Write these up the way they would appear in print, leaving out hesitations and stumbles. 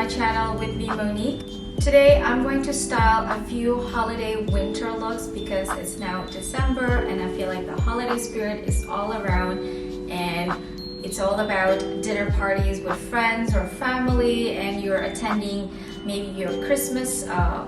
my channel with me, Monique. Today I'm going to style a few holiday winter looks because it's now December and I feel like the holiday spirit is all around, and it's all about dinner parties with friends or family, and you're attending maybe your Christmas,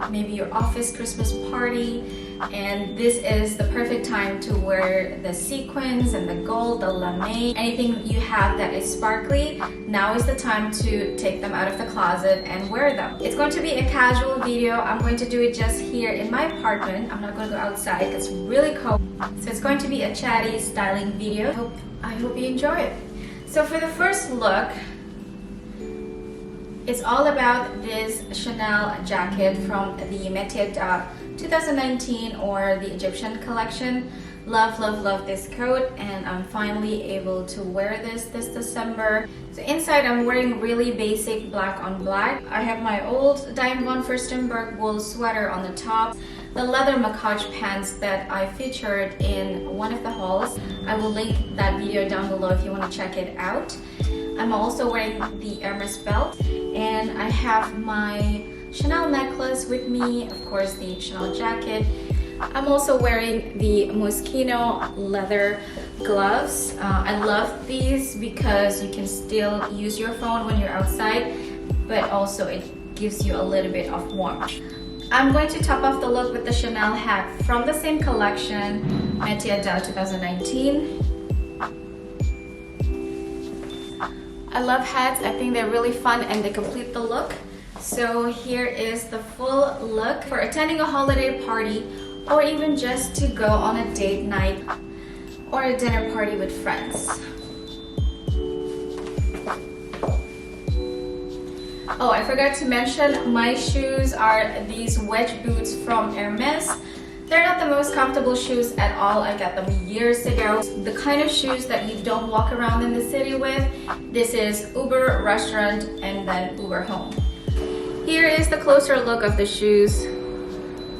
maybe your office Christmas party, and this is the perfect time to wear the sequins and the gold, the lame, anything you have that is sparkly. Now is the time to take them out of the closet and wear them. It's going to be a casual video. I'm going to do it just here in my apartment. I'm not going to go outside. It's really cold. So it's going to be a chatty styling video. I hope you enjoy it. So for the first look, it's all about this Chanel jacket from the Midsize 2019 or the Egyptian collection. Love, love, love this coat, and I'm finally able to wear this December. So inside I'm wearing really basic black on black. I have my old Diane von Furstenberg wool sweater on the top, the leather macaque pants that I featured in one of the hauls. I will link that video down below if you want to check it out. I'm also wearing the Hermes belt, and I have my Chanel necklace with me, of course the Chanel jacket. I'm also wearing the Moschino leather gloves. I love these because you can still use your phone when you're outside, but also it gives you a little bit of warmth. I'm going to top off the look with the Chanel hat from the same collection, Midsize 2019. I love hats. I think they're really fun and they complete the look. So here is the full look for attending a holiday party, or even just to go on a date night or a dinner party with friends. Oh, I forgot to mention, my shoes are these wedge boots from Hermes. They're not the most comfortable shoes at all. I got them years ago. The kind of shoes that you don't walk around in the city with. This is Uber restaurant and then Uber home. Here is the closer look of the shoes.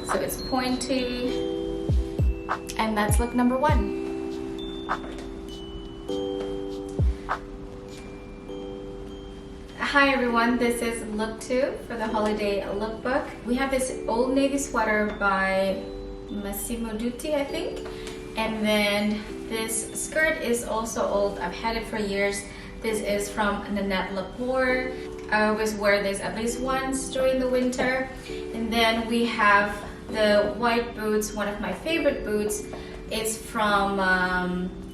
So it's pointy, and that's look number one. Hi everyone, this is look 2 for the holiday lookbook. We have this Old Navy sweater by Massimo Dutti, I think, and then this skirt is also old. I've had it for years. This is from Nanette Lepore. I always wear this at least once during the winter. And then we have the white boots, one of my favorite boots. It's from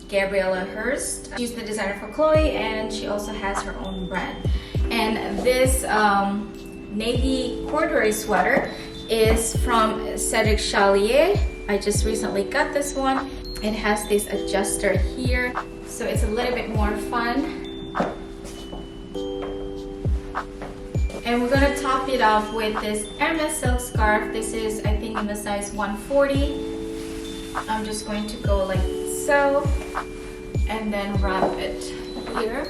Gabriela Hearst. She's the designer for Chloe, and she also has her own brand. And this navy corduroy sweater is from Cedric Chalier. I just recently got this one. It has this adjuster here, so it's a little bit more fun. And we're gonna top it off with this Hermes silk scarf. This is, I think, in the size 140. I'm just going to go like so, and then wrap it here,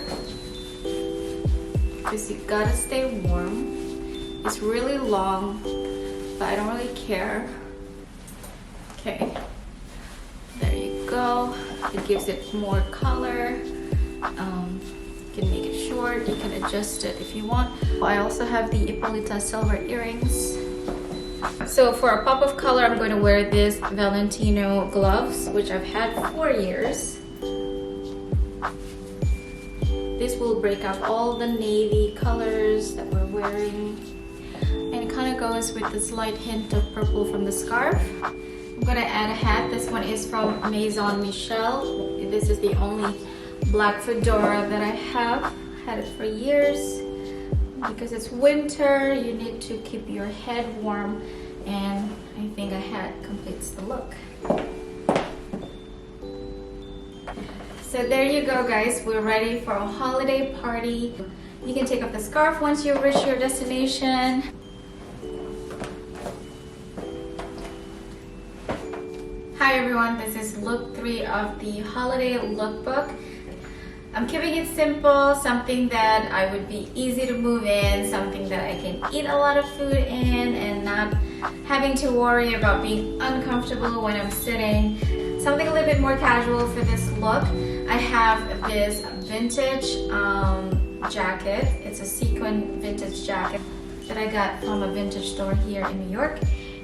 because you gotta stay warm. It's really long, but I don't really care. Okay, there you go. It gives it more color. You can make it short, you can adjust it if you want. I also have the Ippolita silver earrings. So for a pop of color, I'm going to wear this Valentino gloves, which I've had for years. This will break up all the navy colors that we're wearing, and it kind of goes with this light hint of purple from the scarf. I'm going to add a hat. This one is from Maison Michel. This is the only black fedora that I have. Had it for years. Because it's winter, you need to keep your head warm, and I think a hat completes the look. So there you go, guys. We're ready for a holiday party. You can take off the scarf once you reach your destination. Hi everyone, this is look 3 of the holiday lookbook. I'm keeping it simple, something that I would be easy to move in, something that I can eat a lot of food in and not having to worry about being uncomfortable when I'm sitting. Something a little bit more casual for this look. I have this vintage jacket. It's a sequin vintage jacket that I got from a vintage store here in New York.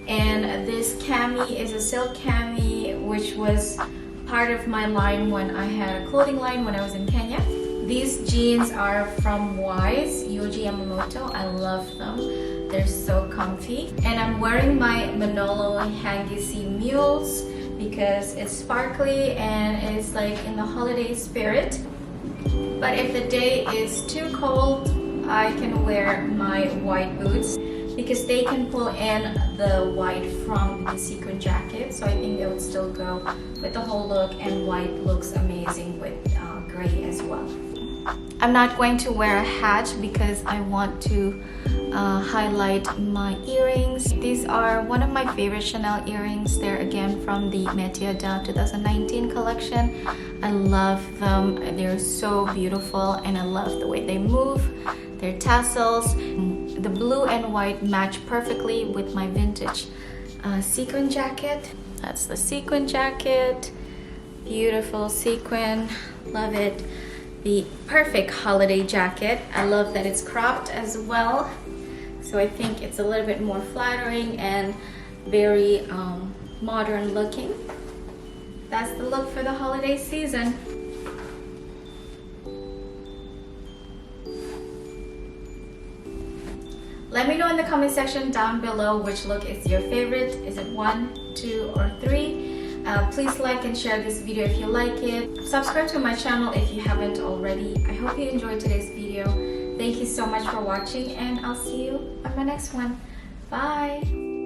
And this cami is a silk cami, which was part of my line when I had a clothing line when I was in Kenya. These jeans are from Wise, Yohji Yamamoto. I love them. They're so comfy. And I'm wearing my Manolo Hangisi mules because it's sparkly and it's like in the holiday spirit. But if the day is too cold, I can wear my white boots because they can pull in the white from the sequin jacket. So I think they would still go with the whole look, and white looks amazing with gray as well. I'm not going to wear a hat because I want to highlight my earrings. These are one of my favorite Chanel earrings. They're again from the Métier d'Art 2019 collection. I love them. They're so beautiful and I love the way they move. Their tassels, the blue and white match perfectly with my vintage sequin jacket. That's the sequin jacket. Beautiful sequin, love it. The perfect holiday jacket. I love that it's cropped as well. So I think it's a little bit more flattering and very modern looking. That's the look for the holiday season. Let me know in the comment section down below which look is your favorite. Is it 1, 2, or 3? Please like and share this video if you like it. Subscribe to my channel if you haven't already. I hope you enjoyed today's video. Thank you so much for watching, and I'll see you on my next one. Bye!